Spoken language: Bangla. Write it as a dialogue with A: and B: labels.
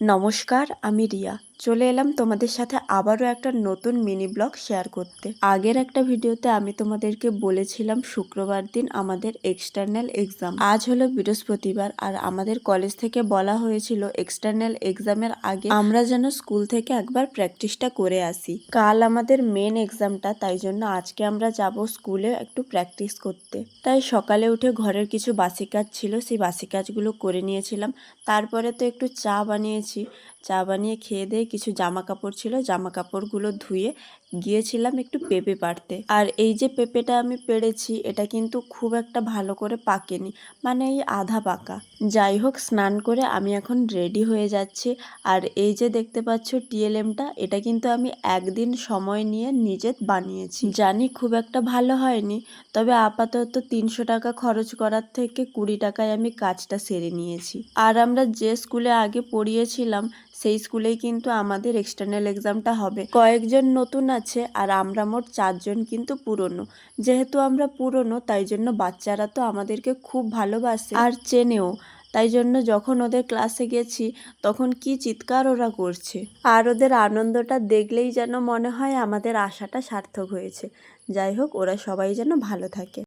A: নমস্কার, আমি রিয়া। চলে এলাম তোমাদের সাথে আবারও একটা নতুন মিনি ব্লগ শেয়ার করতে। আগের একটা ভিডিওতে আমি তোমাদেরকে বলেছিলাম শুক্রবার দিন আমাদের এক্সটার্নাল এক্সাম। আজ হলো বৃহস্পতিবার আর আমাদের কলেজ থেকে বলা হয়েছিল এক্সটার্নাল এক্সামের আগে আমরা যেন স্কুল থেকে একবার প্র্যাকটিসটা করে আসি। কাল আমাদের মেন এক্সামটা, তাই জন্য আজকে আমরা যাব স্কুলে একটু প্র্যাকটিস করতে। তাই সকালে উঠে ঘরের কিছু বাসি কাজ ছিল, সেই বাসি কাজগুলো করে নিয়েছিলাম। তারপরে তো একটু চা বানিয়েছি, চা বানিয়ে খেয়ে দিয়ে কিছু জামা কাপড় ছিল, জামা কাপড়গুলো ধুয়ে গিয়েছিলাম একটু পেঁপে পাড়তে। আর এই যে পেঁপেটা আমি পেড়েছি এটা কিন্তু খুব একটা ভালো করে পাকেনি, মানে এই আধা পাকা। যাই হোক, স্নান করে আমি এখন রেডি হয়ে যাচ্ছি। আর এই যে দেখতে পাচ্ছ টিএলএমটা, এটা কিন্তু আমি একদিন সময় নিয়ে নিজে বানিয়েছি। জানি খুব একটা ভালো হয়নি, তবে আপাতত 300 টাকা খরচ করার থেকে 20 টাকায় আমি কাজটা সেরে নিয়েছি। আর আমরা যে স্কুলে আগে পড়িয়েছিলাম সেই স্কুলেই কিন্তু আমাদের এক্সটার্নাল এক্সামটা হবে। কয়েকজন নতুন আছে আর আমরা মোট 4 জন কিন্তু পুরনো। যেহেতু আমরা পুরনো তাই জন্য বাচ্চারা তো আমাদেরকে খুব ভালোবাসে আর চেনেও। তাই জন্য যখন ওদের ক্লাসে গেছি তখন কি চিৎকার ওরা করছে, আর ওদের আনন্দটা দেখলেই যেন মনে হয় আমাদের আশাটা সার্থক হয়েছে। যাই হোক, ওরা সবাই যেন ভালো থাকে।